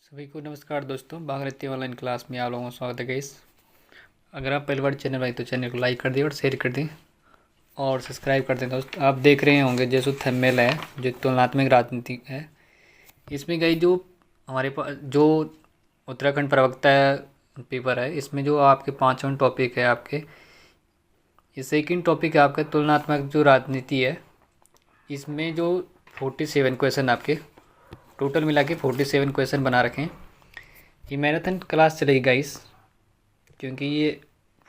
सभी को नमस्कार दोस्तों, भागीरथी ऑनलाइन क्लास में आप लोगों का स्वागत है गाइस। अगर आप पहली बार चैनल आए तो चैनल को लाइक कर दें और शेयर कर दें और सब्सक्राइब कर दें। दोस्त आप देख रहे होंगे जैसे थंबनेल है जो तुलनात्मक राजनीति है। इसमें गई जो हमारे पास जो उत्तराखंड प्रवक्ता पेपर है, इसमें जो आपके 5वां टॉपिक है आपके, ये सेकंड टॉपिक है आपका तुलनात्मक जो राजनीति है। इसमें जो 47 क्वेश्चन आपके टोटल मिला के 47 क्वेश्चन बना रखे हैं। ये मैराथन क्लास चलेगी गाइस, क्योंकि ये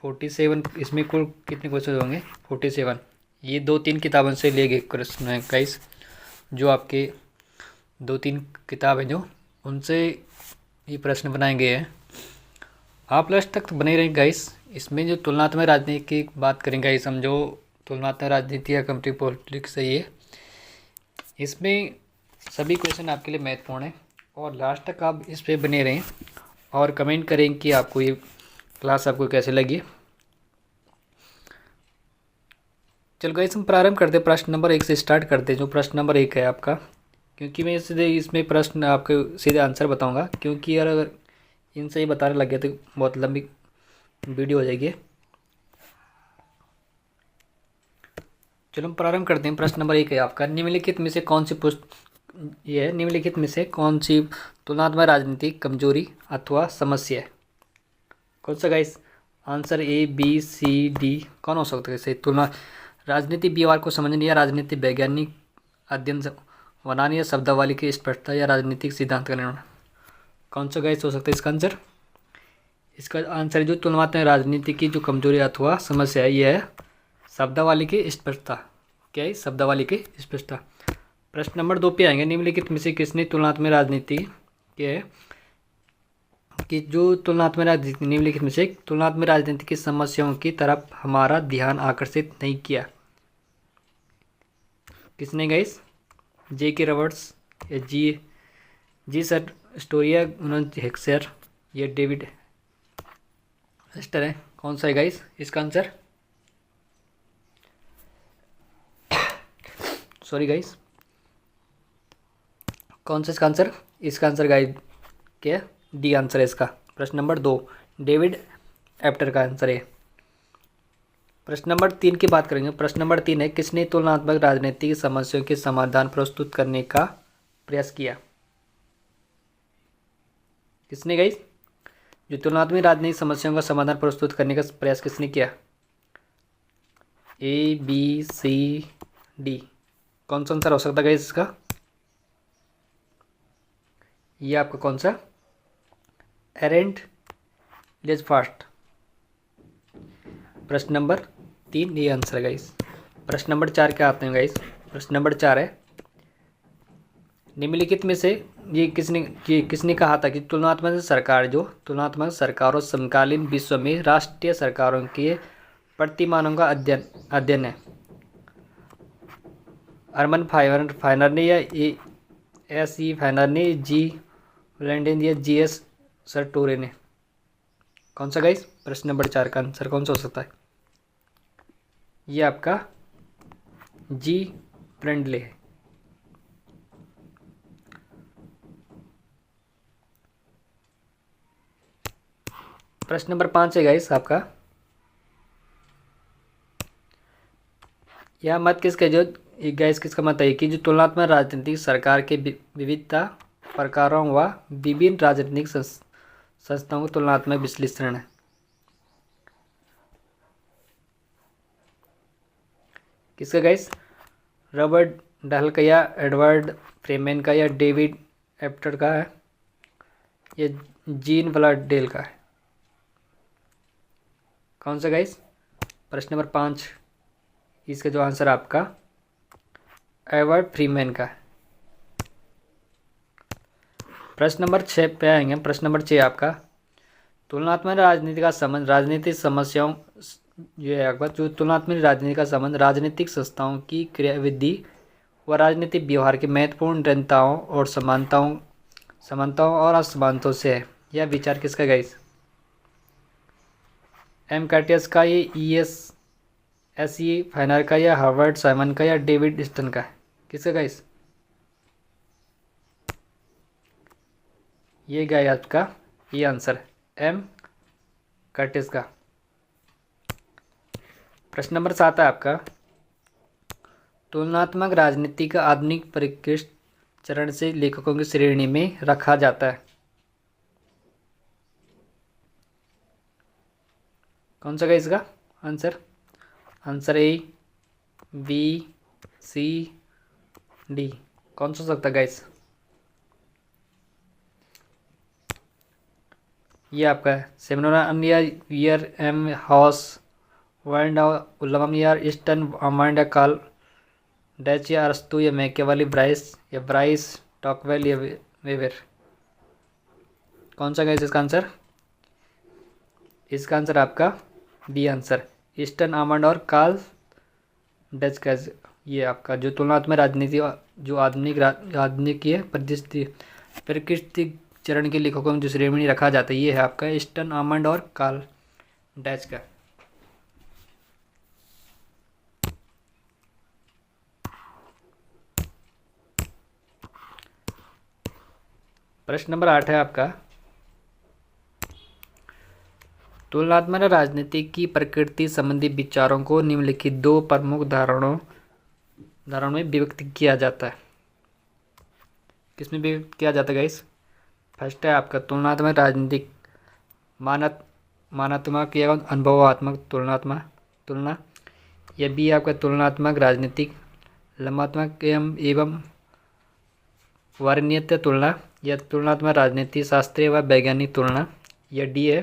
47 इसमें कुल कितने क्वेश्चन होंगे 47। ये 2-3 किताबों से लिए गए क्वेश्चन हैं गाइस, जो आपके 2-3 किताब हैं जो उनसे ये प्रश्न बनाए गए हैं। आप लास्ट तक तो बने रहें गाइस। इसमें जो तुलनात्मक राजनीति की बात करेंगे गाइस, हम जो तुलनात्मक राजनीति या कंपेरेटिव पॉलिटिक्स है ये, इसमें सभी क्वेश्चन आपके लिए महत्वपूर्ण है और लास्ट तक आप इस पे बने रहें और कमेंट करें कि आपको ये क्लास आपको कैसे लगी। चलो गाइस, हम प्रारंभ करते हैं। प्रश्न नंबर 1 से स्टार्ट करते हैं। जो प्रश्न नंबर 1 है आपका, क्योंकि मैं सीधे इसमें प्रश्न आपको सीधे आंसर बताऊंगा, क्योंकि यार अगर इनसे ही बताने लग गया तो बहुत लंबी वीडियो हो जाएगी। चलो हम प्रारंभ करते हैं। प्रश्न नंबर 1 है आपका, निम्नलिखित में से कौन सी ये है, निम्नलिखित में से कौन सी तुलनात्मक राजनीति कमजोरी अथवा समस्या है? कौन सा guys? Answer A, B, C, D कौन हो सकता है? सही तुलना राजनीति व्यवहार को समझने या राजनीति वैज्ञानिक अध्ययन बनाने या शब्दावली की स्पष्टता या राजनीतिक सिद्धांत का निर्माण। कौन सा गाइस हो सकता है इसका आंसर? इसका आंसर जो तुलनात्मक राजनीति की जो कमजोरी अथवा समस्या है यह है शब्दावली की स्पष्टता। क्या है? शब्दावली की स्पष्टता। प्रश्न नंबर 2 पे आएंगे। निम्नलिखित में से किसने तुलनात्मक राजनीति के कि जो तुलनात्मक राजनीति निम्नलिखित में से तुलनात्मक राजनीति की समस्याओं की तरफ हमारा ध्यान आकर्षित नहीं किया? किसने गाइस? J.K. रॉबर्ट्स या जी सर स्टोरिया हेक्सर या डेविड एस्टर है? कौन सा है गाइस इसका आंसर? सॉरी गाइस, कौन सा इसका आंसर? इसका आंसर गाइस क्या? डी आंसर है इसका। प्रश्न नंबर 2 डेविड एप्टर का आंसर है। प्रश्न नंबर 3 की बात करेंगे। प्रश्न नंबर 3 है, किसने तुलनात्मक राजनीति की समस्याओं के समाधान प्रस्तुत करने का प्रयास किया? किसने गाइस? जो तुलनात्मक राजनीतिक समस्याओं का समाधान प्रस्तुत करने का प्रयास किसने किया? A, B, C, D कौन सा आंसर हो सकता है गाइस इसका? ये आपका कौन सा? एरेंट लेज फास्ट। प्रश्न नंबर 3 ये आंसर है गाइस। प्रश्न नंबर 4 क्या आते हैं गाइस? प्रश्न नंबर 4 है, निम्नलिखित में से ये किसने कहा था कि तुलनात्मक सरकारों समकालीन विश्व में राष्ट्रीय सरकारों के प्रतिमानों का अध्ययन है? अर्मन फाइनर ने या S.E. फाइनर ने, G. लैंडेन या G.S. सरटोरे ने? कौन सा गाइस? प्रश्न नंबर 4 का आंसर कौन सा हो सकता है? ये आपका G. फ्रेंडले है। प्रश्न नंबर 5 है गाइस आपका, यह मत किसका जो गाइस किसका मत है कि जो तुलनात्मक राजनीतिक सरकार के विविधता प्रकारों व विभिन्न राजनीतिक संस्थाओं का तुलनात्मक विश्लेषण है? किसका गाइस? रॉबर्ट डहल का या एडवर्ड फ्रेमेन का या डेविड एप्टर का है या जीन ब्लाडेल का है? कौन सा गाइस? प्रश्न नंबर 5 इसका जो आंसर आपका एडवर्ड फ्रीमैन का है। प्रश्न नंबर 6 पे आएंगे। प्रश्न नंबर 6 आपका, तुलनात्मक राजनीति का संबंध राजनीतिक समस्याओं जो है आपका, जो तुलनात्मक राजनीति का संबंध राजनीतिक संस्थाओं की क्रियाविधि व राजनीतिक व्यवहार की महत्वपूर्ण भिन्नताओं और समानताओं और असमानताओं से है। यह विचार किसका गाइस? M. कार्टियस का, ये S.E. फाइनर का या हार्वर्ड साइमन का या डेविड स्टन का? किसका गाइस? ये गया आपका ये आंसर एम कर्टिस का। प्रश्न नंबर 7 है आपका, तुलनात्मक राजनीति का आधुनिक परिष्कृत चरण से लेखकों की श्रेणी में रखा जाता है। कौन सा इसका answer? Answer A, B, C, D, कौन सा हो सकता है गाइस? ये आपका है सेमिनोरा वियर एम हाउस वर्ल्ड उल्लम यार ईस्टर्न अमांड काल डच या अरस्तु या मैकेवाली ब्राइस टॉकवेल या वेवर, कौन सा गाइस इसका आंसर? इसका आंसर आपका बी आंसर ईस्टर्न आमंड और कार्ल डच का। ये आपका जो तुलनात्मक राजनीति जो आधुनिक ये प्रकृति चरण के लेखकों में जो श्रेणी में रखा जाता है ये है आपका ईस्टर्न आमंड और कार्ल डच का। प्रश्न नंबर 8 है आपका, तुलनात्मक राजनीति की प्रकृति संबंधी विचारों को निम्नलिखित 2 प्रमुख धारणाओं में विभक्त किया जाता है। किसमें विभक्त किया जाता है गाइस? फर्स्ट है आपका तुलनात्मक राजनीतिक मानात्मक एवं अनुभवात्मक तुलना, यह भी आपका तुलनात्मक राजनीतिक लंबात्मक एवं वर्णनीय तुलना, यह तुलनात्मक राजनीति शास्त्रीय व वैज्ञानिक तुलना, यह डी है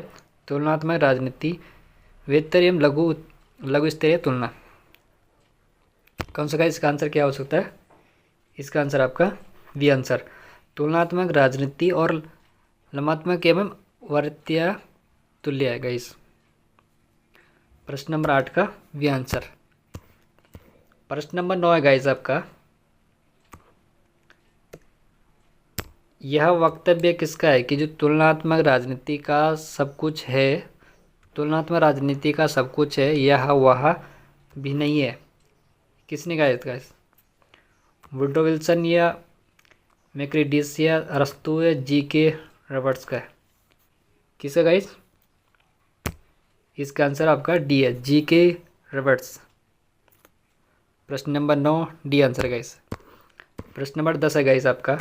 तुलनात्मक राजनीति वेत्तर एवं लघु स्तरीय तुलना। कौन सा इसका आंसर क्या हो सकता है? इसका आंसर आपका बी आंसर तुलनात्मक राजनीति और लंबात्मक एवं वर्त्या तुल्य है गाइस। प्रश्न नंबर 8 का बी आंसर। प्रश्न नंबर 9 है गाइस आपका, यह वक्तव्य किसका है कि जो तुलनात्मक राजनीति का सब कुछ है, तुलनात्मक राजनीति का सब कुछ है यह वह भी नहीं है। किसने कहा इसका? वुड्रो विल्सन या मैक्रिडिस या अरस्तु या जी.के. रॉबर्ट्स का है। किसका गाइस? इसका आंसर आपका डी है जी.के. रॉबर्ट्स। प्रश्न नंबर 9 डी आंसर गाइस। प्रश्न नंबर 10 है गाइस आपका,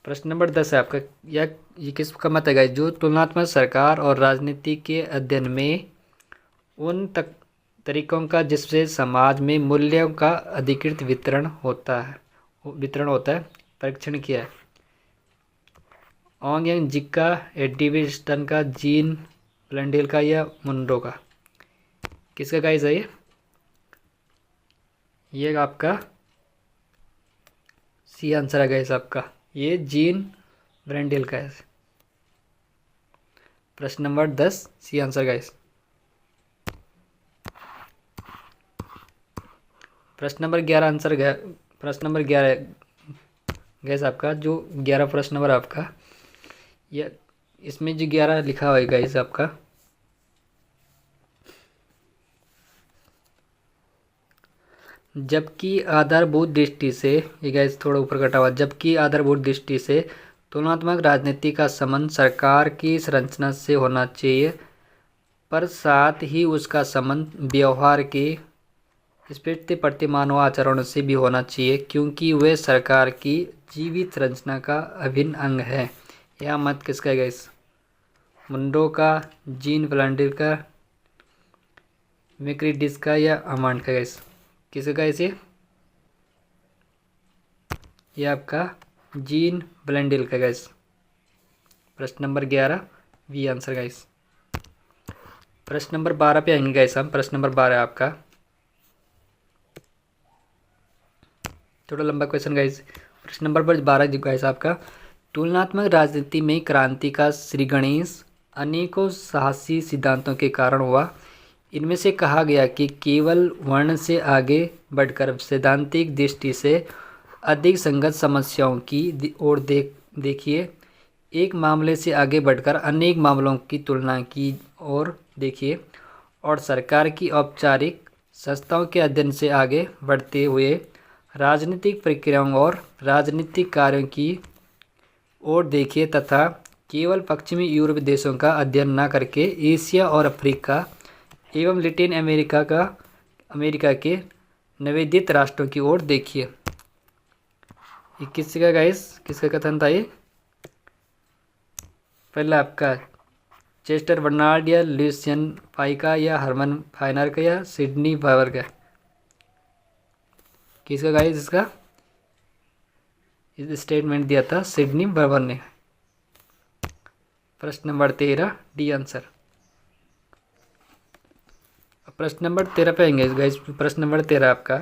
प्रश्न नंबर 10 है आपका, ये किसका मत है गाइस? जो तुलनात्मक सरकार और राजनीति के अध्ययन में उन तरीकों का जिससे समाज में मूल्यों का अधिकृत वितरण होता है परीक्षण किया है। ओंग यांग जिक्का, एडी स्टन का, जीन ब्लेंडेल का या मुंडो का, किसका गाइस है ये आपका सी आंसर है गाइस आपका, ये जीन ब्रेंडेल का है। प्रश्न नंबर 10 सी आंसर गाइस। प्रश्न नंबर 11 आंसर प्रश्न नंबर 11 गैस आपका, जो 11 प्रश्न नंबर आपका, यह इसमें जो 11 लिखा हुआ है गैस आपका, जबकि आधारभूत दृष्टि से, ये गैस थोड़ा ऊपर कटा हुआ, जबकि आधारभूत दृष्टि से तुलनात्मक राजनीति का संबंध सरकार की संरचना से होना चाहिए, पर साथ ही उसका संबंध व्यवहार के स्पष्ट प्रति मानव आचरण से भी होना चाहिए, क्योंकि वे सरकार की जीवित संरचना का अभिन्न अंग है। यह मत किसका है गाइस? मुंडो का, जीन ब्लेंडेल का, मैक्रिडिस का या अमांड का गाइस? किसका गाइस ये आपका जीन ब्लेंडेल का गाइस। प्रश्न नंबर 11 बी आंसर गाइस। प्रश्न नंबर 12 पे आएंगे गाइस हम। प्रश्न नंबर 12 आपका थोड़ा लंबा क्वेश्चन गाइस। प्रश्न नंबर 12 गाइस आपका, तुलनात्मक राजनीति में क्रांति का श्री गणेश अनेकों साहसी सिद्धांतों के कारण हुआ। इनमें से कहा गया कि केवल वर्ण से आगे बढ़कर सैद्धांतिक दृष्टि से अधिक संगत समस्याओं की ओर देखिए, एक मामले से आगे बढ़कर अनेक मामलों की तुलना की ओर देखिए, और सरकार की औपचारिक संस्थाओं के अध्ययन से आगे बढ़ते हुए राजनीतिक प्रक्रियाओं और राजनीतिक कार्यों की ओर देखिए तथा केवल पश्चिमी यूरोप देशों का अध्ययन न करके एशिया और अफ्रीका एवं लैटिन अमेरिका के निवेदित राष्ट्रों की ओर देखिए। ये किसका गाइस, किसका कथन था ये? पहला आपका चेस्टर बर्नार्ड या लुसियन पाई का या हरमन फाइनर का या सिडनी बाबर का? किसका गाइस इसका इस स्टेटमेंट दिया था? सिडनी बाबर ने। प्रश्न नंबर 13 डी आंसर। प्रश्न नंबर 13 पे आएंगे गाइस। प्रश्न नंबर 13 आपका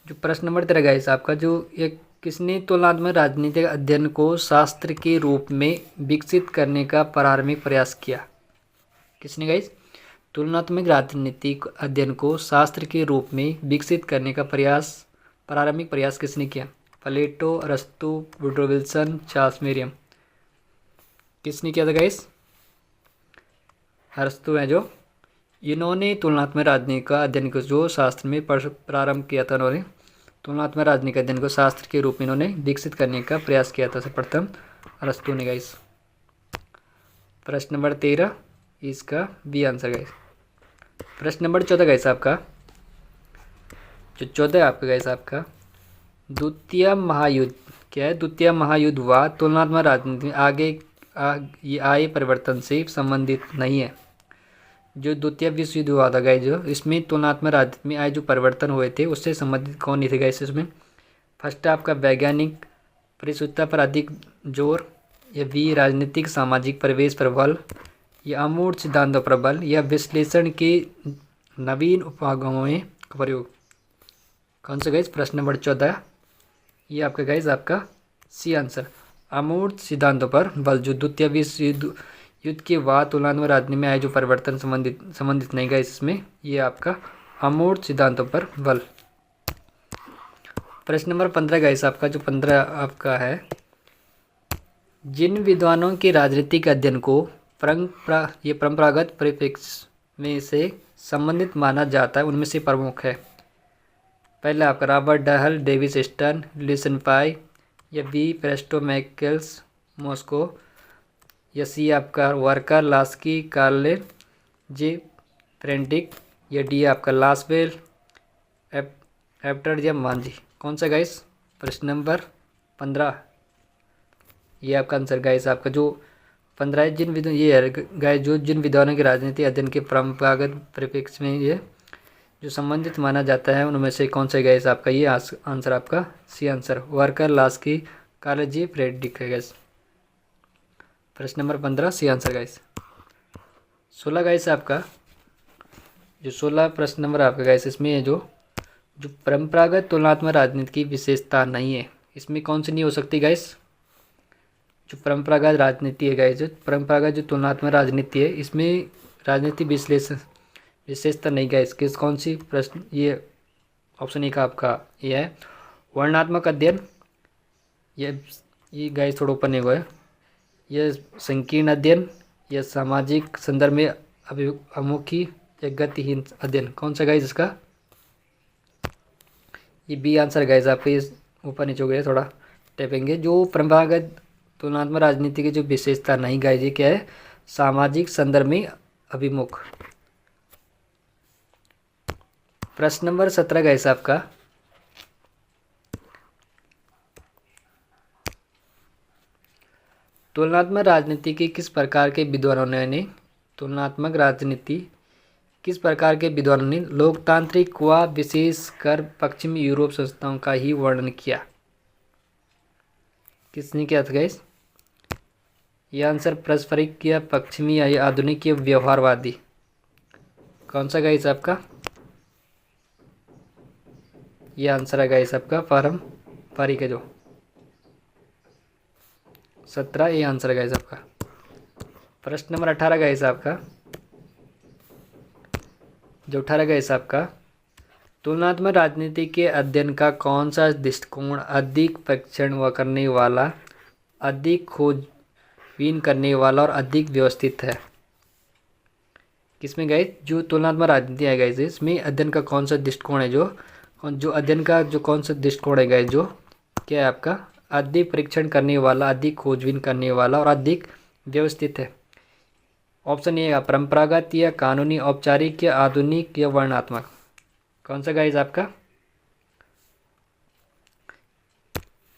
जो प्रश्न नंबर 13 गाइस आपका जो ये किसने तुलनात्मक राजनीतिक अध्ययन को शास्त्र के रूप में विकसित करने का प्रारंभिक प्रयास किया? किसने गाइस तुलनात्मक राजनीतिक अध्ययन को शास्त्र के रूप में विकसित करने का प्रारंभिक प्रयास किसने किया? प्लेटो, अरस्तु, वुडरो विल्सन, चार्ल्स मेरियम। किसने किया था गाइस? अरस्तु है जो। इन्होंने तुलनात्मक राजनीति का अध्ययन को जो शास्त्र में प्रारंभ किया था, उन्होंने तुलनात्मक राजनीति अध्ययन को शास्त्र के रूप में इन्होंने विकसित करने का प्रयास किया था सर्वप्रथम अरस्तु ने गाइस। प्रश्न नंबर 13 इसका बी आंसर गाइस। प्रश्न नंबर 14 गाइस आपका जो 14 आपका गाइस आपका द्वितीय महायुद्ध क्या है? द्वितीय महायुद्ध हुआ तुलनात्मक राजनीति में ये आए परिवर्तन से संबंधित नहीं है। जो द्वितीय विश्व युद्ध हुआ था गाइस जो इसमें तुलनात्मक राजनीति में आए जो परिवर्तन हुए थे उससे संबंधित कौन नहीं थे गाइस इसमें? फर्स्ट आपका वैज्ञानिक परिशुद्धता पर अधिक जोर, या बी राजनीतिक सामाजिक परिवेश पर बल, या अमूर्त सिद्धांतों पर बल, या विश्लेषण के नवीन उपागमों में प्रयोग। कौन सा गाइस? प्रश्न नंबर 14 ये आपका गाइस आपका सी आंसर अमूर्त सिद्धांतों पर बल। जो द्वितीय विश्व युद्ध के बाद तुलनात्मक राजनीति में आए जो परिवर्तन संबंधित नहीं गाइस इसमें, ये आपका अमूर्त सिद्धांतों पर बल। प्रश्न नंबर 15 गाइस आपका जो 15 आपका है जिन विद्वानों के राजनीतिक अध्ययन को परंपरागत परिप्रेक्ष्य में से संबंधित माना जाता है उनमें से प्रमुख है। पहला आपका Robert Dahl, Davis Stern, Lucian Pye, या बी प्रेस्टो मैकेल्स मॉस्को, या सी आपका वर्कर लास्की कार्ले जे फ्रेंडिक, या डी आपका लासवेल एप्टर या मांझी। कौन सा गाइस? प्रश्न नंबर 15 ये आपका आंसर गाइस आपका जो 15 है ये है गाइस जो जिन विद्वानों के राजनीति अध्ययन के परंपरागत परिप्रेक्ष्य में ये जो संबंधित माना जाता है उनमें से कौन सा गाइस आपका ये आंसर आपका सी आंसर वर्कर लास्की कार्ले जे फ्रेंडिक है गाइस। प्रश्न नंबर 15 सी आंसर गाइस। 16 गाइस आपका जो 16 प्रश्न नंबर आपका गाइस इसमें है जो परंपरागत तुलनात्मक राजनीति की विशेषता नहीं है इसमें कौन सी नहीं हो सकती गाइस? जो परंपरागत राजनीति है गाइस जो परंपरागत जो तुलनात्मक राजनीति है इसमें राजनीति विशेषता नहीं गाइस। किस कौन सी? प्रश्न ये ऑप्शन ए का आपका ये है वर्णनात्मक अध्ययन, ये गाइस थोड़ा ऊपर नहीं हुआ है, यह संकीर्ण अध्ययन, या सामाजिक संदर्भ में अभिमुखी, या गतिहीन अध्ययन। कौन सा गाइस इसका? ये बी आंसर गाइस आपके इस ऊपर नीचे हो गया थोड़ा टेपेंगे। जो परंपरागत तुलनात्मक राजनीति की जो विशेषता नहीं गाइस ये क्या है? सामाजिक संदर्भ में अभिमुख। प्रश्न नंबर 17 गाइस आपका तुलनात्मक राजनीति के किस प्रकार के विद्वानों ने लोकतांत्रिक व विशेषकर पश्चिमी यूरोप संस्थाओं का ही वर्णन किया? किसने किया था गाइस? यह आंसर पारस्परिक या पश्चिमी या आधुनिक या व्यवहारवादी। कौन सा गाइस आपका? यह आंसर है गाइस आपका पारंपरिक है जो 17 ये आंसर है गाइस आपका। प्रश्न नंबर 18 गाइस आपका जो 18 गाइस आपका तुलनात्मक राजनीति के अध्ययन का कौन सा दृष्टिकोण अधिक परीक्षण करने वाला, अधिक खोजबीन करने वाला और अधिक व्यवस्थित है? किसमें गाइस, जो तुलनात्मक राजनीति है गाइस, इसमें अध्ययन का कौन सा दृष्टिकोण है, जो अध्ययन का जो कौन सा दृष्टिकोण है गाइस, जो क्या है आपका, अधिक परीक्षण करने वाला, अधिक खोजबीन करने वाला और अधिक व्यवस्थित है। ऑप्शन ए है परंपरागत या कानूनी, औपचारिक या आधुनिक या वर्णनात्मक। कौन सा गाइस आपका,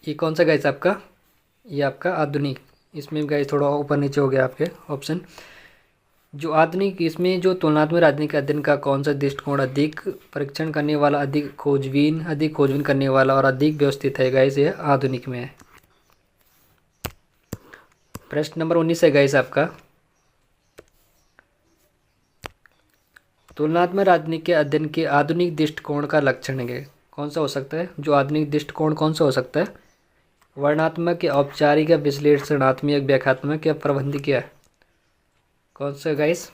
ये कौन सा गाइस आपका, ये आपका आधुनिक। इसमें गाइस थोड़ा ऊपर नीचे हो गया आपके ऑप्शन। जो आधुनिक, इसमें जो तुलनात्मक राजनीतिक अध्ययन का कौन सा दृष्टिकोण अधिक परीक्षण करने वाला, अधिक खोजबीन करने वाला और अधिक व्यवस्थित है गाइस, ये आधुनिक में है। प्रश्न नंबर 19 है गाइस आपका, तुलनात्मक राजनीति के अध्ययन के आधुनिक दृष्टिकोण का लक्षण है, कौन सा हो सकता है, जो आधुनिक दृष्टिकोण कौन सा हो सकता है, वर्णनात्मक या औपचारिक या विश्लेषणात्मक या व्याख्यात्मक या प्रबंधकीय, कौन सा गाइस,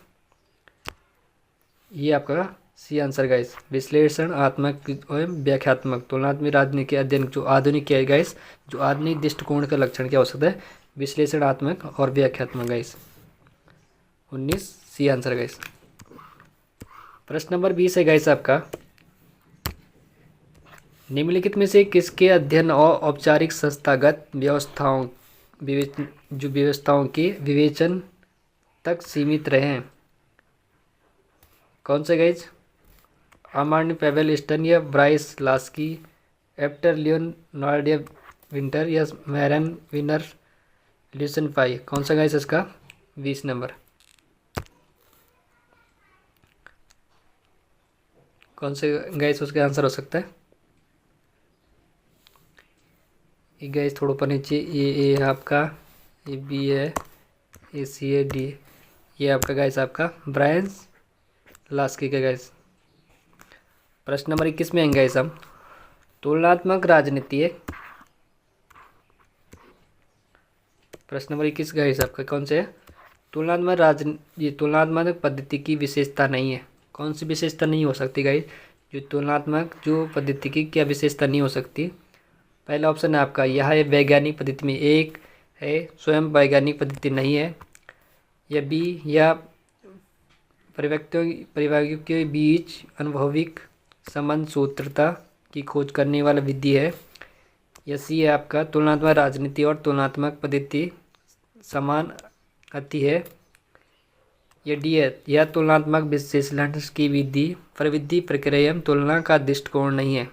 ये आपका सी आंसर गाइस, विश्लेषणात्मक एवं व्याख्यात्मक। तुलनात्मक राजनीति के अध्ययन जो आधुनिक क्या है गाइस, जो आधुनिक दृष्टिकोण का लक्षण क्या हो सकता है, विश्लेषणात्मक और व्याख्यात्मक गाइस। 19 C answer guys. प्रश्न नंबर 20 है गाइस आपका, निम्नलिखित में से किसके अध्ययन और औपचारिक संस्थागत व्यवस्थाओं के विवेचन तक सीमित रहे हैं। कौन से गाइज, अमांड पेवेल स्टन या ब्राइस लास्की, एप्टर लियोनार्ड या विंटर या मैरन विनर ल्यूसन पाई। कौन सा गाइज इसका 20 नंबर, कौन से गाइज उसका आंसर हो सकता है। ये गाइस थोड़ा ऊपर नीचे, ये ए आपका, ये बी है, ये सी है, डी, ये आपका गाइस आपका ब्रायन लास्की का गाइस। प्रश्न नंबर 21 में आएंगे गाइस हम, तुलनात्मक राजनीति, प्रश्न नंबर 21 गाइस आपका कौन से है, तुलनात्मक पद्धति की विशेषता नहीं है। कौन सी विशेषता नहीं हो सकती गाइस, जो तुलनात्मक जो पद्धति की क्या विशेषता नहीं हो सकती। पहला ऑप्शन है आपका, यह है वैज्ञानिक पद्धति में एक है, स्वयं वैज्ञानिक पद्धति नहीं है, या बी, या परिवारों के बीच अनुभविक संबंध सूत्रता की खोज करने वाला विधि है, या सी है आपका तुलनात्मक राजनीति और तुलनात्मक पद्धति समान आती है, या डी है यह तुलनात्मक विश्लेषण की विधि प्रविधि प्रक्रिया तुलना का दृष्टिकोण नहीं है।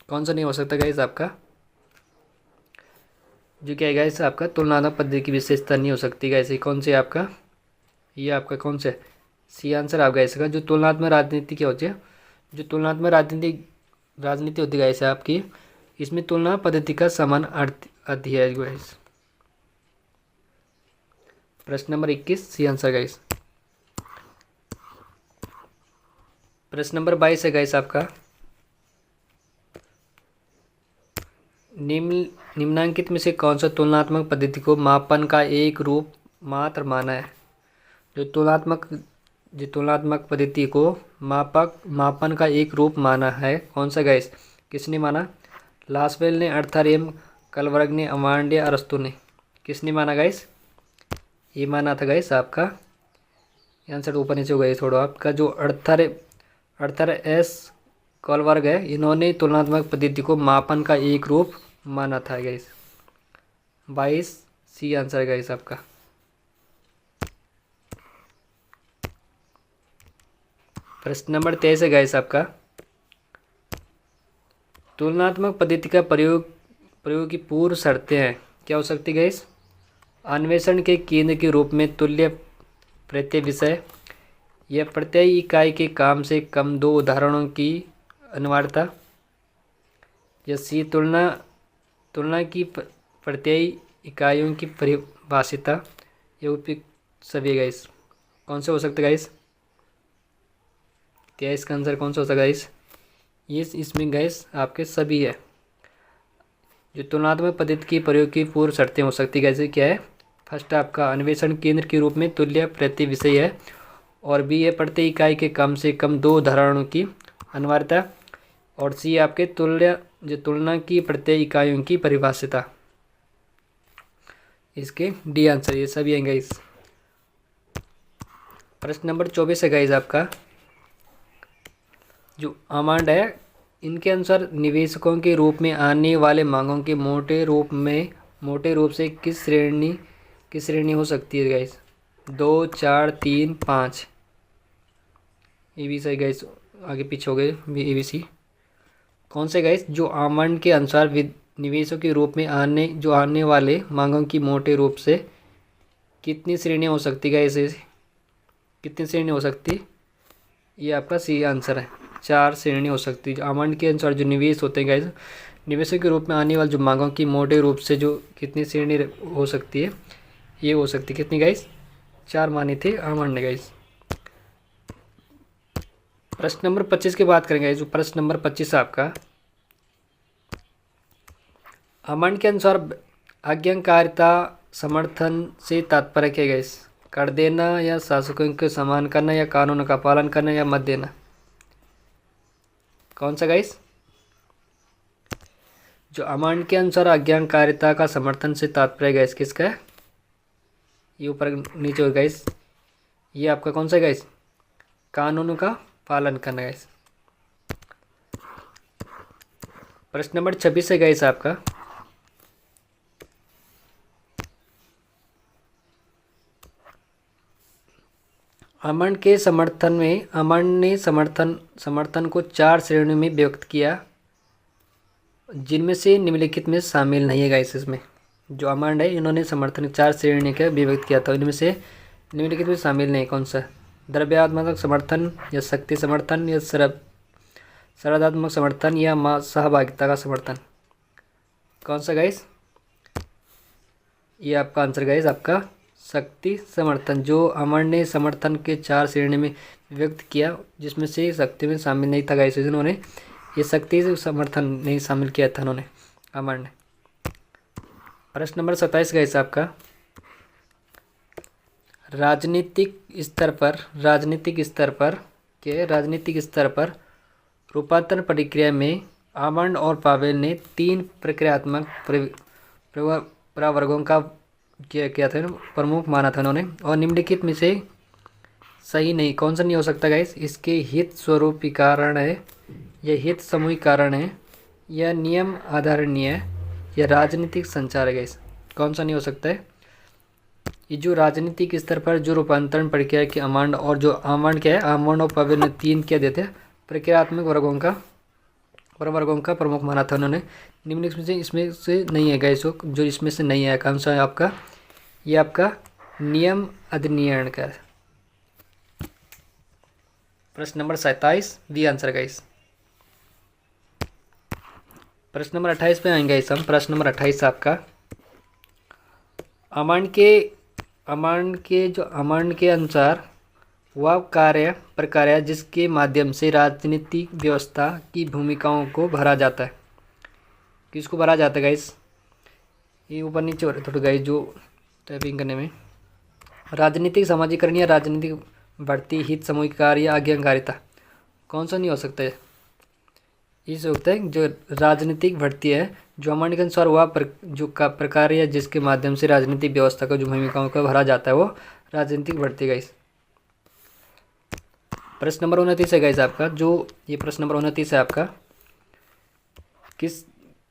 कौन सा नहीं हो सकता गाइस आपका, जो क्या है गाइस आपका तुलनात्मक पद्धति की विशेषता नहीं हो सकती गाइस। कौन से आपका, ये आपका कौन से सी आंसर आपका इसका, जो तुलनात्मक राजनीति क्या होती है, जो तुलनात्मक राजनीति होती है गाइस आपकी, इसमें तुलना पद्धति का समान अर्थ आती है गाइस। प्रश्न नंबर 21 सी आंसर गाइस। प्रश्न नंबर 22 है गाइस आपका, निम्नांकित में से कौन सा तुलनात्मक पद्धति को मापन का एक रूप मात्र माना है। जो तुलनात्मक पद्धति को मापन का एक रूप माना है, कौन सा गाइस, किसने माना, लासवेल ने, अर्थारियम, कलवर्ग ने, अमांड या अरस्तु ने। किसने माना गाइस, ये माना था गाइस आपका, आंसर ऊपर नीचे हो गया थोड़ा आपका, जो अर्थर एस कलवर्ग है, इन्होंने तुलनात्मक पद्धति को मापन का एक रूप माना था गाइस। 22 सी आंसर है गाइस आपका। प्रश्न नंबर 23 है गाइस आपका, तुलनात्मक पद्धति का प्रयोग की पूर्व शर्तें हैं, क्या हो सकती है गाइस, अन्वेषण के केंद्र के रूप में तुल्य प्रत्यय विषय, यह प्रत्यय इकाई के काम से कम दो उदाहरणों की अनिवार्यता, या सी तुलना की प्रत्यय इकाइयों की परिभाषिता, या उपयुक्त सभी गाइस। कौन से हो सकते गाइस, 23 का आंसर कौन सा हो सकता गाइस, ये इसमें गाइस आपके सभी है। जो तुलनात्मक पद्धति की प्रयोग की पूर्व शर्तें हो सकती गाइस क्या है, फर्स्ट आपका अन्वेषण केंद्र के रूप में तुल्य प्रत्यय विषय है, और बी है प्रत्यय इकाई के कम से कम दो उदाहरणों की अनिवार्यता, और सी आपके तुलना की प्रत्यय इकाइयों की परिभाषिता। इसके डी आंसर ये सभी हैं गाइस। प्रश्न नंबर 24 है गाइज आपका। जो अमाउंट है, इनके अनुसार निवेशकों के रूप में आने वाले मांगों के मोटे रूप से किस श्रेणी हो सकती है guys? 2, 4, 3, 5। A B C guys, आगे पीछे हो गए ए बी सी। कौन से गाइज? जो अमाउंट के अनुसार निवेशों के रूप में आने वाले मांगों की मोटे रूप से कितनी श्रेणियाँ हो सकती है गाइज? कितनी श्रेणी हो सकती? ये आपका सी आंसर है, 4 श्रेणी हो सकती है। अमाउंट के अनुसार जो निवेश होते हैं गाइज, निवेशों के रूप में आने वाले जो मांगों की मोटे रूप से जो कितनी श्रेणी हो सकती है, ये हो सकती है कितनी गाइज? 4 माने थे अमाउंट ने गाइज। प्रश्न नंबर 25 की बात करेंगे। जो प्रश्न नंबर 25 आपका, अमाउंट के अनुसार आज्ञाकारिता समर्थन से तात्पर्य क्या गाइज? कर देना या शासकों के सम्मान करना या कानून का पालन करना या मत देना? कौन सा गाइस? जो अमाउंट के अनुसार आज्ञाकारिता का समर्थन से तात्पर्य गाइस किसका है? ये ऊपर नीचे हो गाइस, ये आपका कौन सा गाइस? कानून का पालन करना गाइस। प्रश्न नंबर 26 है गाइस आपका। अमाउंट के समर्थन में अमाउंट ने समर्थन को 4 श्रेणियों में व्यक्त किया, जिनमें से निम्नलिखित में शामिल नहीं है गाइस। इसमें जो अमाउंट है, इन्होंने समर्थन 4 श्रेणी का व्यक्त किया था, इनमें से निम्नलिखित में शामिल नहीं। कौन सा? द्रव्यात्मक समर्थन या शक्ति समर्थन या श्रद्धात्मक समर्थन या सहभागिता का समर्थन? कौन सा गाइस? ये आपका आंसर गाइस, आपका शक्ति समर्थन। जो अमर ने समर्थन के 4 श्रेणी में व्यक्त किया, जिसमें से शक्ति में शामिल नहीं था गाइस। इन्होंने ये शक्ति से समर्थन नहीं शामिल किया था उन्होंने, अमर ने। प्रश्न नंबर 27 गाइस आपका। राजनीतिक स्तर पर रूपांतरण प्रक्रिया में आमंड और पावेल ने 3 प्रक्रियात्मक प्रवर्गों का किया था, प्रमुख माना था उन्होंने, और निम्नलिखित में से सही नहीं। कौन सा नहीं हो सकता गाइस? इसके हित स्वरूपीकरण है या हित समूहीकरण है या नियम आधारणीय है या राजनीतिक संचार है गाइस? कौन सा नहीं हो सकता है? ये जो राजनीतिक स्तर पर जो रूपांतरण प्रक्रिया के अमांड और जो आमंड क्या है, आमंड और पावेल ने 3 क्या देते हैं प्रक्रियात्मक प्रवर्गों का प्रमुख माना था उन्होंने। निम्नलिखित में इसमें से नहीं है गाइस, जो इसमें से नहीं है। कौन सा है आपका? ये आपका नियम अधिनियम का। प्रश्न नंबर 27 बी आंसर गाइस। प्रश्न नंबर 28 पे आएंगे गाइस हम। प्रश्न नंबर 28 आपका, अमांड के अनुसार वह प्रक्रिया जिसके माध्यम से राजनीतिक व्यवस्था की भूमिकाओं को भरा जाता है। किसको भरा जाता है गाइस? ये ऊपर नीचे हो रहा है थोड़ा गाइस, जो टाइपिंग करने में। राजनीतिक समाजीकरण या राजनीतिक बढ़ती हित समूहीकार या आज्ञाकारिता? कौन सा नहीं हो सकता है? इस होता है जो राजनीतिक बढ़ती है, जो अमांड के अनुसार वह प्रक्रिया जिसके माध्यम से राजनीतिक व्यवस्था का जो भूमिकाओं को भरा जाता है, वो राजनीतिक बढ़ती गाइस। प्रश्न नंबर 29 है गाइस आपका। जो ये प्रश्न नंबर 29 है आपका,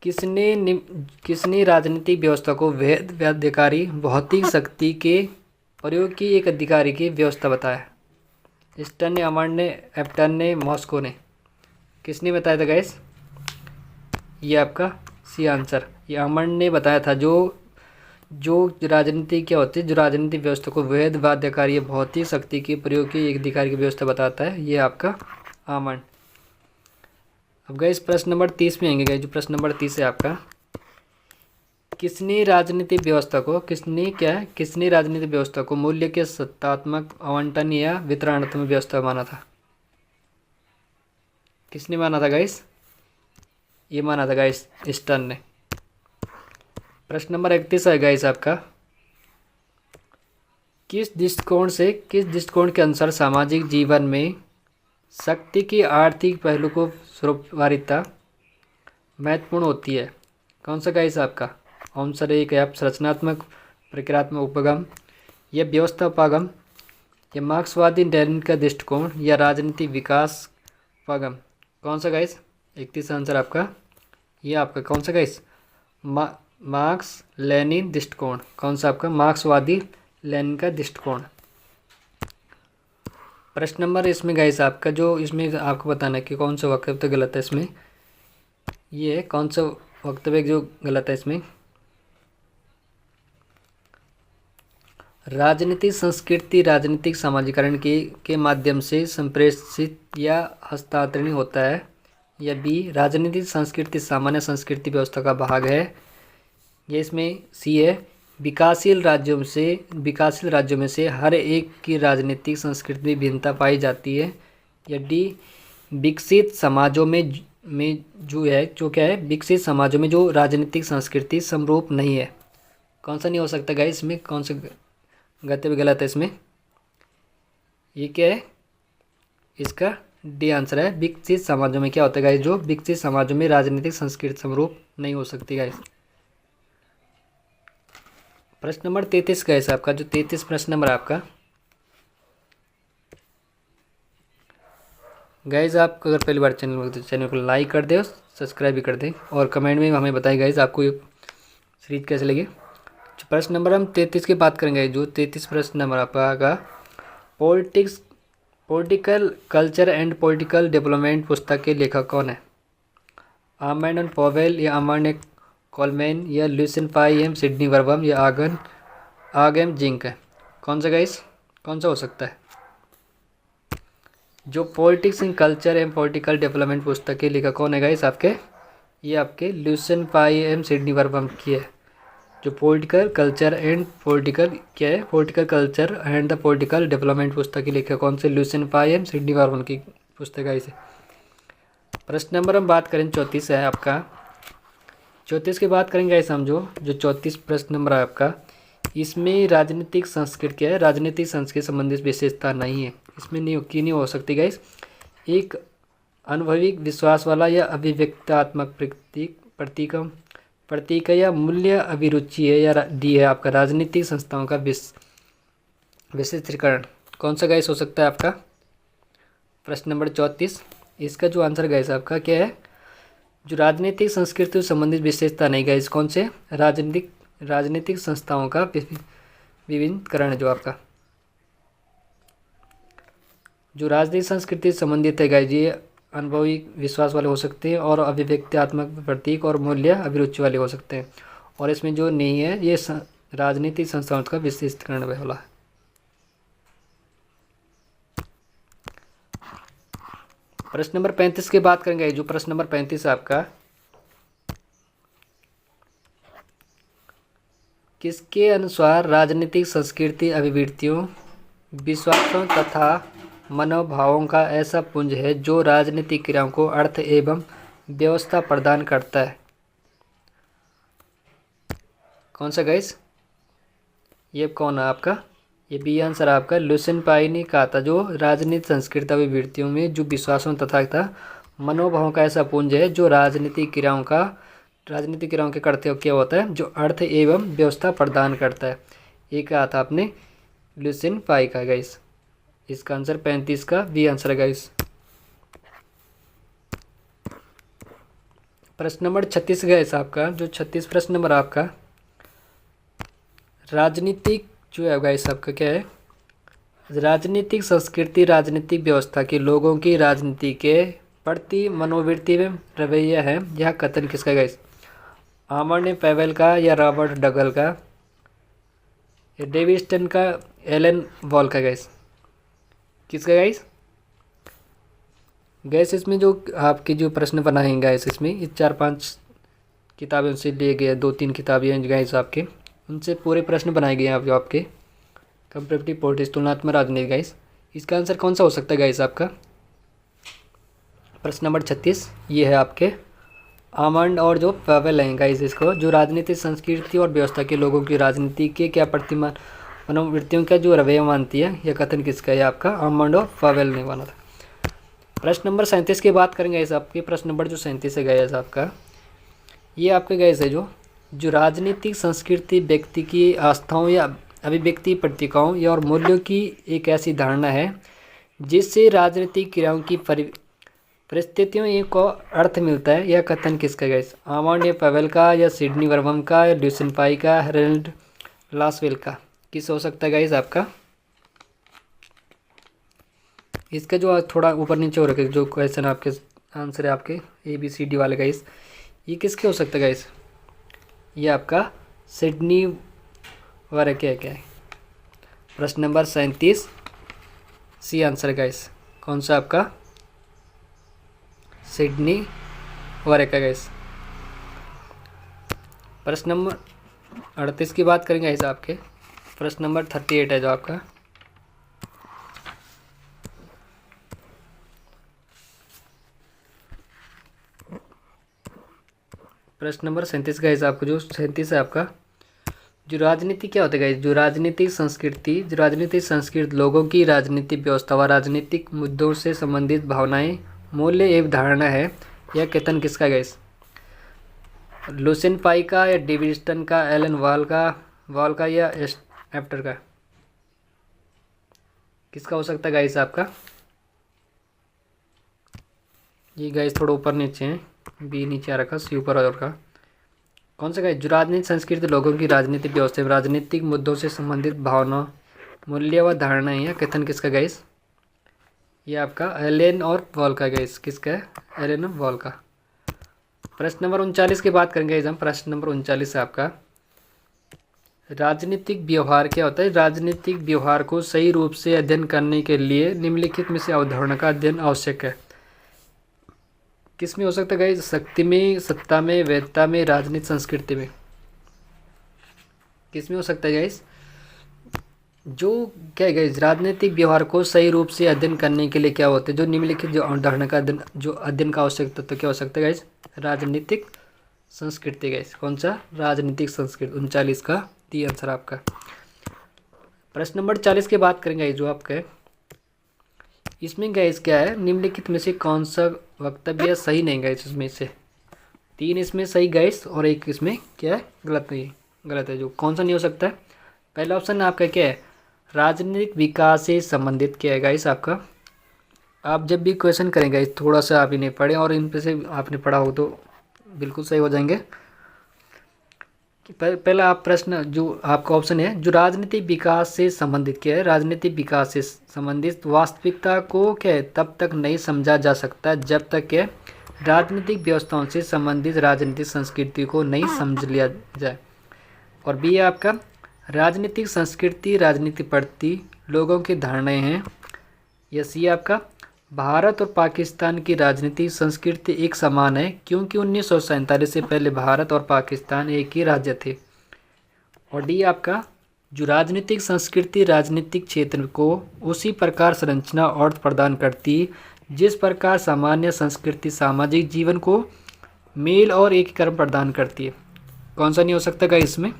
किसने राजनीतिक व्यवस्था को वैध बाध्यकारी भौतिक शक्ति के प्रयोग की एक अधिकारी की व्यवस्था बताया? स्टर्न ने, अमांड ने, एप्टन ने, मॉस्को ने? किसने बताया था गाइस? ये आपका सी आंसर, ये अमांड ने बताया था। जो राजनीति क्या होती है, जो राजनीतिक व्यवस्था को वैध बाध्यकारी भौतिक शक्ति के प्रयोग की एक अधिकारी की व्यवस्था बताता है, ये आपका आमंड। अब गाइस प्रश्न नंबर 30 में आएंगे गाइस। जो प्रश्न नंबर 30 है आपका, किसने राजनीतिक व्यवस्था को मूल्य के सत्तात्मक आवंटन या वितरणात्मक व्यवस्था माना था? किसने माना था गाइस? ये माना था गाइस स्टर्न ने। प्रश्न नंबर 31 है गाइस आपका, किस दृष्टिकोण के अनुसार सामाजिक जीवन में शक्ति की आर्थिक पहलू को स्वरूपवादिता महत्वपूर्ण होती है? कौन सा गाइस आपका आंसर? एक है आप संरचनात्मक, प्रक्रियात्मक उपगम या व्यवस्थापगम या मार्क्सवादी लेनिन का दृष्टिकोण या राजनीतिक विकास पागम। कौन सा गाइस? 31 आंसर आपका। ये आपका कौन सा गाइस? मार्क्स लेनिन दृष्टिकोण। कौन सा आपका? मार्क्सवादी लेनिन का दृष्टिकोण। प्रश्न नंबर इसमें गाइस आपका जो इसमें आपको बताना है कि कौन सा वक्तव्य गलत है इसमें। ये कौन सा वक्तव्य जो गलत है इसमें? राजनीतिक संस्कृति राजनीतिक समाजीकरण के माध्यम से संप्रेषित या हस्तांतरित होता है। या बी, राजनीतिक संस्कृति सामान्य संस्कृति व्यवस्था का भाग है। ये इसमें सी है, विकासशील राज्यों में से हर एक की राजनीतिक संस्कृति में भिन्नता पाई जाती है। या डी, विकसित समाजों में जो क्या है, विकसित समाजों में जो राजनीतिक संस्कृति समरूप नहीं है। कौन सा नहीं हो सकता गाइस इसमें? कौन सा गलत गलत है इसमें? ये क्या है? इसका डी आंसर है। विकसित समाजों में क्या होता है गाइस? जो विकसित समाजों में राजनीतिक संस्कृति समरूप नहीं हो सकती गाइस। प्रश्न नंबर 33 गाइस आपका, जो 33 प्रश्न नंबर आपका गाइस, आप अगर पहली बार चैनल को लाइक कर दे, सब्सक्राइब भी कर दें और कमेंट में हमें बताएं गाइस आपको ये सीरीज कैसे लगी। प्रश्न नंबर हम 33 की बात करेंगे। जो 33 प्रश्न नंबर आपका political culture and political development पुस्तक के लेखक कौन है? आर्मैंड पॉवेल या अमर्त्य कोलमैन या ल्यूसिन पाई एम सिडनी वर्बम या आगम जिंक है। कौन सा गाइस? कौन सा हो सकता है? जो politics in culture and political development पुस्तक के लेखक कौन है गाइस आपके? ये आपके ल्यूसिन पाई एम सिडनी वर्बम की है। जो पॉलिटिकल कल्चर एंड पॉलिटिकल क्या है, political culture and the political development पुस्तक की लेखक कौन से? ल्यूसिन पाई एम सिडनी वर्बम की पुस्तक है इसे। प्रश्न नंबर हम बात करें 34 है आपका। 34 की बात करेंगे गाइस हम। जो 34 प्रश्न नंबर है आपका, इसमें राजनीतिक संस्कृति क्या है? राजनीतिक संस्कृति संबंधित विशेषता नहीं है इसमें, नहीं हो सकती गाइस। एक अनुभवी विश्वास वाला या अभिव्यक्तात्मक प्रतीक या मूल्य अभिरुचि है। या डी है आपका राजनीतिक संस्थाओं का विशिष्टीकरण। कौन सा गाइस हो सकता है आपका? प्रश्न नंबर 34 इसका जो आंसर गाइस आपका क्या है? जो राजनीतिक संस्कृति से संबंधित विशेषता नहीं गाइस। कौन से? राजनीतिक संस्थाओं का विभिन्नकरण है जो आपका। जो राजनीतिक संस्कृति से संबंधित है गाइस, ये अनुभवी विश्वास वाले हो सकते हैं और अभिव्यक्त्यात्मक प्रतीक और मूल्य अभिरुचि वाले हो सकते हैं। और इसमें जो नहीं है ये राजनीतिक संस्थाओं का विशिष्टीकरण वाला है। प्रश्न नंबर 35 की बात करेंगे। जो प्रश्न नंबर 35 है आपका, किसके अनुसार राजनीतिक संस्कृति अभिवृत्तियों, विश्वासों तथा मनोभावों का ऐसा पुंज है जो राजनीतिक क्रियाओं को अर्थ एवं व्यवस्था प्रदान करता है? कौन सा गाइस? ये कौन है आपका? ये बी आंसर आपका। ल्यूसिन पाई ने कहा था जो राजनीतिक संस्कृति अभिवृत्तियों में जो विश्वासों तथा मनोभावों का ऐसा पुंज है जो राजनीतिक क्रियाओं के करते हुए क्या होता है? जो अर्थ एवं व्यवस्था प्रदान करता है। ये कहा था आपने ल्यूसिन पाई का गाइस। इसका आंसर 35 का बी आंसर है गाइस। प्रश्न नंबर 36 गाइस आपका। जो 36 प्रश्न नंबर आपका, राजनीतिक जो है गाइस आपका क्या है? राजनीतिक संस्कृति राजनीतिक व्यवस्था के लोगों की राजनीति के प्रति मनोवृत्ति में रवैया है। यह कथन किसका गाइस? आर्मर्त्य पॉवेल का या रॉबर्ट डगल का या डेविड स्टन का, एलन वॉल का गाइस? किसका गाइस? गैस इसमें जो आपके जो प्रश्न बनाए हैं गाइस, इसमें ये 4-5 किताबें से लिए गए, 2-3 किताबें हैं गाइस आपके, उनसे पूरे प्रश्न बनाए गए हैं जो आपके कंपैरेटिव पॉलिटिक्स तुलनात्मक राजनीति गाइस। इसका आंसर कौन सा हो सकता है गाइस आपका? प्रश्न नंबर 36 ये है आपके आर्मर्ड और जो पॉवेल हैं गाइस। इसको जो राजनीतिक संस्कृति और व्यवस्था के लोगों की राजनीति के क्या प्रतिमान मनोवृत्तियों का जो रवैया मानती है, यह कथन किसका है? आपका आर्मर्ड और पॉवेल ने माना था। प्रश्न नंबर 37 की बात करेंगे इस आपके। प्रश्न नंबर जो 37 है गैस आपका, ये आपके गैस है जो राजनीतिक संस्कृति व्यक्ति की आस्थाओं या अभिव्यक्ति प्रतीकों या और मूल्यों की एक ऐसी धारणा है जिससे राजनीतिक क्रियाओं की परिस्थितियों को अर्थ मिलता है। यह कथन किसका है? आर्मांड पावेल का, या सिडनी वर्मम का, या ल्यूसिन पाई का, हेरल्ड लासवेल का? किस हो सकता है गाइस आपका? इसका जो थोड़ा ऊपर नीचे हो रखे जो क्वेश्चन आपके आंसर है आपके ABCD वाले गाइस, ये किसके हो सकता है गाइस? ये आपका सिडनी वर्मम क्या है? प्रश्न नंबर 37 सी आंसर है गाइस। कौन सा आपका? सिडनी वर्मम का गाइस। प्रश्न नंबर 38 की बात करेंगे गाइस आपके। प्रश्न नंबर 38 है जो आपका। प्रश्न नंबर 37 गाइस आपको जो 37 है आपका, जो राजनीति क्या होता है गाइस? जो राजनीतिक संस्कृति लोगों की राजनीतिक व्यवस्था व राजनीतिक मुद्दों से संबंधित भावनाएं, मूल्य एवं धारणा है। यह कथन किसका गाइस? लुसिन पाई का, या डेविडसन का, एलन वॉल का, या एफ्टर का? किसका हो सकता है गाइस आपका? ये गाइस थोड़ा ऊपर नीचे है, बी नीचे आ रखा, सी ऊपर और का। कौन सा गाइस? जो राजनीतिक संस्कृति लोगों की राजनीतिक व्यवस्था राजनीतिक मुद्दों से संबंधित भावना, मूल्य व धारणा है। यह कथन किसका गाइस? ये आपका एलेन और वॉल का गाइस। किसका है? एलेन और वॉल का। प्रश्न नंबर 39 की बात करेंगे हम। प्रश्न नंबर 39 है आपका, राजनीतिक व्यवहार क्या होता है? राजनीतिक व्यवहार को सही रूप से अध्ययन करने के लिए निम्नलिखित में से अवधारणा का अध्ययन आवश्यक है। किस में हो सकता है गाइस? शक्ति में, सत्ता में, वैधता में, राजनीतिक संस्कृति में? किस में हो सकता है गाइस? जो क्या है गाइस? राजनीतिक व्यवहार को सही रूप से अध्ययन करने के लिए क्या होते हैं? जो निम्नलिखित जो अवधारणा का अध्ययन का आवश्यक तत्व क्या हो सकता है गाइस? राजनीतिक संस्कृति गाइस। कौन सा? राजनीतिक संस्कृति। 39 का डी आंसर आपका। प्रश्न नंबर 40 की बात करेंगे जो आपका है। इसमें गाइस क्या है? निम्नलिखित में से कौन सा वक्तव्य सही नहीं गाइस? इसमें से 3 इसमें सही गाइस और 1 इसमें क्या है? गलत नहीं, गलत है। जो कौन सा नहीं हो सकता है? पहला ऑप्शन आपका क्या है? राजनीतिक विकास से संबंधित क्या है गाइस आपका? आप जब भी क्वेश्चन करेंगे थोड़ा सा आप इन्हें पढ़ें और इन पे से आपने पढ़ा हो तो बिल्कुल सही हो जाएंगे। पहला आप प्रश्न जो आपका ऑप्शन है, जो राजनीतिक विकास से संबंधित क्या है? राजनीतिक विकास से संबंधित वास्तविकता को क्या है तब तक नहीं समझा जा सकता जब तक क्या राजनीतिक व्यवस्थाओं से संबंधित राजनीतिक संस्कृति को नहीं समझ लिया जाए। और बी है आपका, राजनीतिक संस्कृति राजनीति प्रति लोगों की धारणाएं हैं। यस, ये आपका, भारत और पाकिस्तान की राजनीतिक संस्कृति एक समान है क्योंकि 1947 से पहले भारत और पाकिस्तान एक ही राज्य थे। और डी आपका, जो राजनीतिक संस्कृति राजनीतिक क्षेत्र को उसी प्रकार संरचना और अर्थ प्रदान करती जिस प्रकार सामान्य संस्कृति सामाजिक जीवन को मेल और एकीकरण प्रदान करती है। कौन सा नहीं हो सकता गाइस इसमें?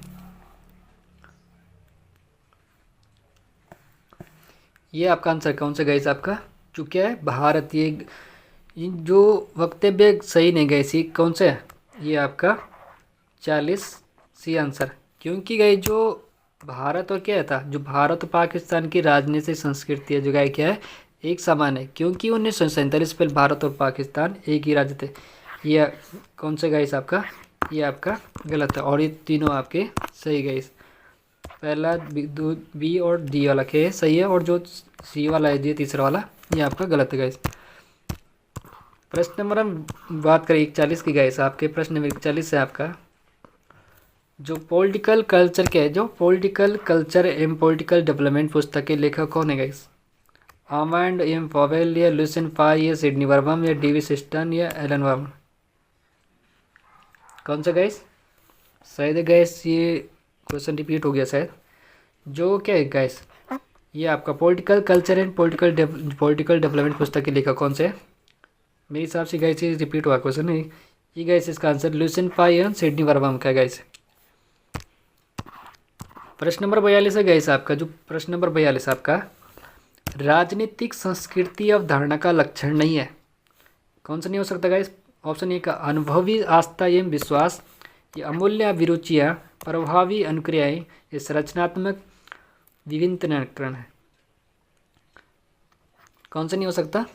ये आपका आंसर कौन सा गाइस आपका? जो क्या है? भारत। ये जो वक्तव्य सही नहीं गए सी कौन सा है? ये आपका 40 सी आंसर। क्योंकि गई जो भारत और क्या था, जो भारत और पाकिस्तान की राजनीतिक संस्कृति है जो गए क्या है एक समान है क्योंकि 1947 पर भारत और पाकिस्तान एक ही राज्य थे। ये कौन सा गाइस आपका? ये आपका गलत है और ये तीनों आपके सही गाइस। पहला बी और डी वाला के सही है और जो सी वाला है ये तीसरा वाला ये आपका गलत है गाइस। प्रश्न नंबर हम बात करें 41 की गाइस। आपके प्रश्न नंबर 41 है आपका, जो पॉलिटिकल कल्चर के है, जो पॉलिटिकल कल्चर एवं पॉलिटिकल डेवलपमेंट पुस्तक के लेखक कौन है गाइस? आर्मांड एम पॉवेल, या लुसिन पाई, या सिडनी वर्मम, या डेविड सिस्टन, या एलन वर्मम? कौन सा गाइस? शायद गाइस ये क्वेश्चन रिपीट हो गया शायद। जो क्या है गाइस? ये आपका political culture and political development पुस्तक के लेखक कौन से है? मेरे हिसाब से गाइस ये रिपीट हुआ क्वेश्चन है ये गाइस। इसका आंसर लुसिन पाई एंड सिडनी वर्मम का है गाइस। प्रश्न नंबर 42 है गाइस आपका, जो प्रश्न नंबर 42 आपका, राजनीतिक संस्कृति अवधारणा का लक्षण नहीं है। कौन सा नहीं हो सकता गाइस? ऑप्शन ए का, अनुभवी आस्था एवं विश्वास, ये अमूल्य अभिरुचियाँ, प्रभावी अनुक्रियाएँ, ये संरचनात्मक विविधीकरण है। कौन सा नहीं हो सकता?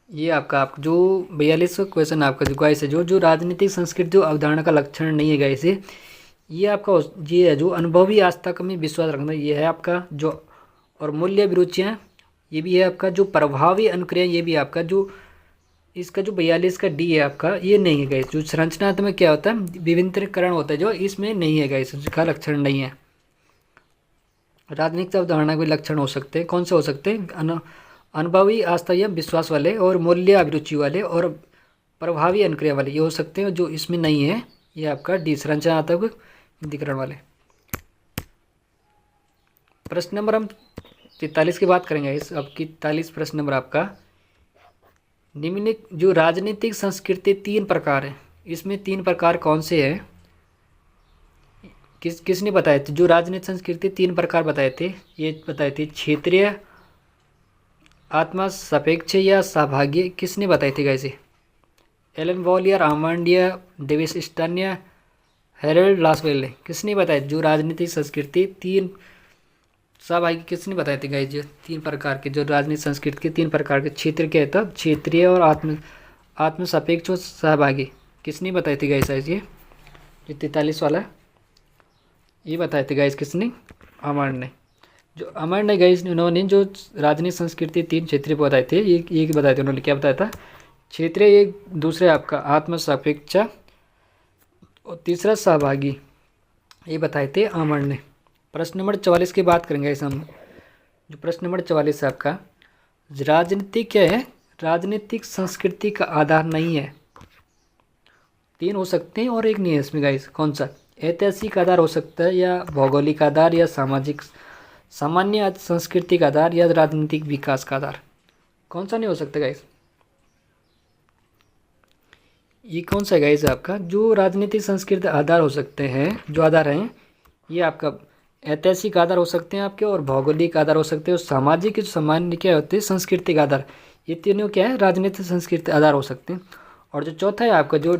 ये आपका जो 42वां क्वेश्चन आपका जो गाइस है, जो राजनीतिक संस्कृति जो अवधारणा का लक्षण नहीं है गाइस, ये आपका ये है जो अनुभवी आस्था में विश्वास रखना, ये है आपका जो, और मूल्य विरुचियाँ ये भी है आपका, जो प्रभावी अनुक्रिया ये भी आपका, जो इसका जो 42 का डी है आपका, ये नहीं है गाइस। जो संरचनात्मक क्या होता है, विभिन्नीकरण होता है, जो इसमें नहीं है गाइस, इसका लक्षण नहीं है। राजनीतिक अवधारणा के लक्षण हो सकते हैं, कौन से हो सकते हैं? अनुभवी आस्था या विश्वास वाले, और मूल्य अभिरुचि वाले, और प्रभावी अनुक्रिया वाले, ये हो सकते हैं। जो इसमें नहीं है ये आपका डी संरचनात्मक विविधीकरण वाले। प्रश्न नंबर हम 43 की बात करेंगे इस। अब 43 प्रश्न नंबर आपका, निम्नलिखित जो राजनीतिक संस्कृति 3 प्रकार है, इसमें 3 प्रकार कौन से हैं? किसने बताए थे? जो राजनीतिक संस्कृति 3 प्रकार बताए थे, ये बताए थे क्षेत्रीय, आत्मा सापेक्ष या सहभागी। किसने बताई थी गाइस? एलन वॉलियर, आमांडिया, डेविस स्टन्या, हेरल्ड लासवेल ने किसने बताया? जो राजनीतिक संस्कृति 3 सहभागी किसने बताए थे गाइस? जो 3 प्रकार के जो राजनीतिक संस्कृति के 3 प्रकार के क्षेत्र के है, तब क्षेत्रीय और आत्म सापेक्ष और सहभागी किसने बताई थी गाइस? ये 43 वाला ये बताए थे गाइस किसने? आमांड ने। जो आमांड ने गाइस, उन्होंने जो राजनीतिक संस्कृति 3 क्षेत्रीय बताए थे, ये बताए थे उन्होंने। क्या बताया था? क्षेत्रीय एक, दूसरे आपका आत्म सापेक्ष, और तीसरा सहभागी, ये बताए थे आमांड ने। प्रश्न नंबर 44 की बात करेंगे इस हम। जो प्रश्न नंबर 44 है आपका, राजनीतिक क्या है? राजनीतिक संस्कृति का आधार नहीं है। 3 हो सकते हैं और एक नहीं है इसमें गाइस। कौन सा? ऐतिहासिक आधार हो सकता है, या भौगोलिक आधार, या सामाजिक सामान्य सांस्कृतिक आधार, या राजनीतिक विकास का आधार। कौन सा नहीं हो सकता गाइस? ये कौन सा है गाइस आपका? जो राजनीतिक संस्कृति आधार हो सकते हैं, जो आधार हैं, ये आपका ऐतिहासिक आधार हो सकते हैं आपके, और भौगोलिक आधार हो सकते हैं, और सामाजिक सामान्य क्या होते हैं? सांस्कृतिक आधार। ये तीनों क्या है? राजनीतिक संस्कृति आधार हो सकते हैं। और जो चौथा है आपका, जो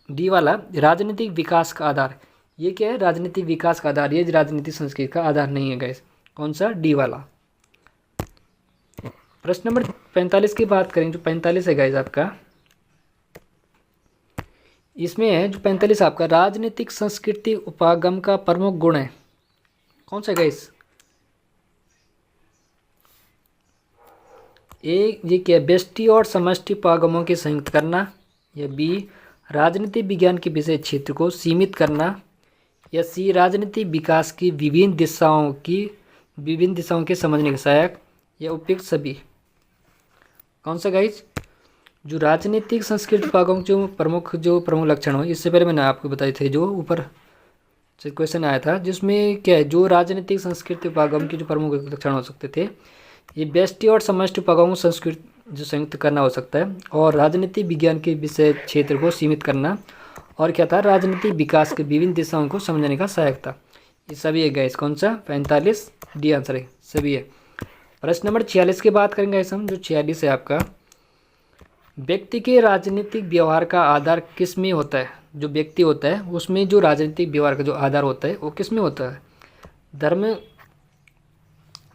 डी वाला, राजनीतिक विकास का आधार, ये क्या है? राजनीतिक विकास का आधार, ये राजनीतिक संस्कृति का आधार नहीं है गाइस। कौन सा? डी वाला। प्रश्न नंबर 45 की बात करें, जो 45 है गाइस आपका, इसमें है जो 45 आपका, राजनीतिक संस्कृति उपागम का प्रमुख गुण है। कौन सा गाइस? ए ये क्या? व्यष्टि और समष्टि उपागमों के संयुक्त करना, या बी राजनीतिक विज्ञान के विषय क्षेत्र को सीमित करना, या सी राजनीतिक विकास की विभिन्न दिशाओं के समझने के सहायक, या उपयुक्त सभी। कौन सा गाइस? जो राजनीतिक संस्कृति उपागम जो प्रमुख लक्षण हो, इससे पहले मैंने आपको बताए थे, जो ऊपर से क्वेश्चन आया था, जिसमें क्या है? जो राजनीतिक संस्कृति उपागम के जो प्रमुख लक्षण हो सकते थे, ये व्यष्टि और समष्टि उपागम संस्कृति जो संयुक्त करना हो सकता है, और राजनीतिक विज्ञान के विषय क्षेत्र को सीमित करना, और क्या था? राजनीतिक विकास के विभिन्न दिशाओं को समझने का सहायक था। ये सभी है गाइस। कौन सा? 45 डी आंसर है, सभी है। प्रश्न नंबर 46 की बात करेंगे गाइस हम। जो 46 है आपका, व्यक्ति के राजनीतिक व्यवहार का आधार किस में होता है? जो व्यक्ति होता है उसमें जो राजनीतिक व्यवहार का जो आधार होता है वो किस में होता है?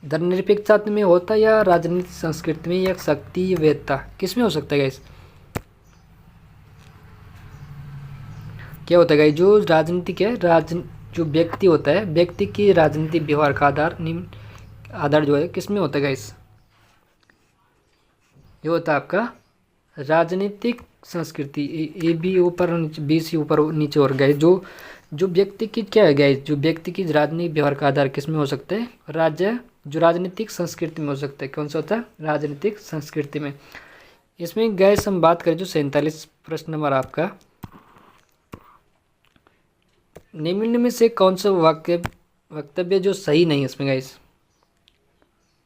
धर्मनिरपेक्षता में होता है, या राजनीतिक संस्कृति में, या शक्ति वेदता, किस में हो सकता है गाइस? क्या होता है गाइस? जो राजनीतिक है, जो व्यक्ति होता है, व्यक्ति की राजनीतिक व्यवहार का आधार जो है किस में होता है गाइस? ये होता है आपका राजनीतिक संस्कृति। ए बी ऊपर, बी सी ऊपर नीचे और गए। जो व्यक्ति की क्या है गाइस? जो व्यक्ति की राजनीतिक व्यवहार का आधार किस में हो सकता है? जो राजनीतिक संस्कृति में हो सकता है। कौन सा होता है? राजनीतिक संस्कृति में। इसमें गाइस हम बात करें जो 47 प्रश्न नंबर आपका, निम्न में से कौन सा वक्तव्य जो सही नहीं है इसमें गाइस?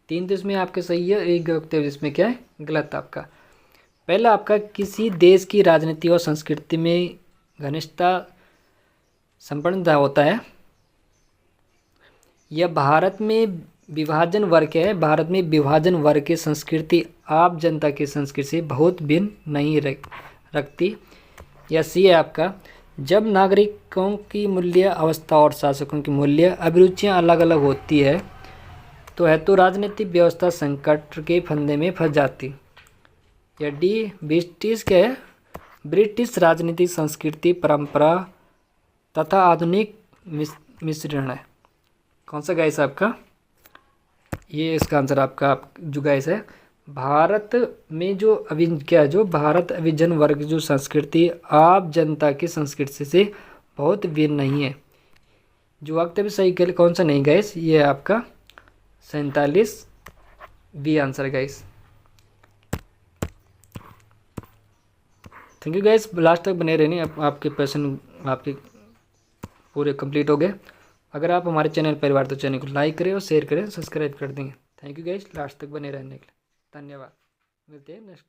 3 तो इसमें आपके सही है, एक वक्तव्य इसमें क्या है? गलत आपका। पहला आपका, किसी देश की राजनीति और संस्कृति में घनिष्ठता संपन्नता होता है। यह भारत में विभाजन वर्ग है। भारत में विभाजन वर्ग की संस्कृति आम जनता की संस्कृति से बहुत भिन्न नहीं रखती। या सी है आपका, जब नागरिकों की मूल्य अवस्था और शासकों की मूल्य अभिरुचियां अलग अलग होती है तो राजनीतिक व्यवस्था संकट के फंदे में फंस जाती। यदि ब्रिटिश राजनीतिक संस्कृति परंपरा तथा आधुनिक मिश्रण है। कौन सा गाइस आपका? ये इसका आंसर आपका जो गाइस है भारत में जो भारत अभिजन वर्ग जो संस्कृति आप जनता की संस्कृति से बहुत भिन्न नहीं है। जो वक्त भी सही के लिए कौन सा नहीं गाइस, ये आपका 47 B answer guys. Thank you guys, last तक बने रहने। आपके क्वेश्चन आपके पूरे कंप्लीट हो गए। अगर आप हमारे चैनल परिवार तो चैनल को लाइक करें और शेयर करें, सब्सक्राइब कर देंगे। थैंक यू गाइस, लास्ट तक बने रहने के लिए धन्यवाद। मिलते हैं नेक्स्ट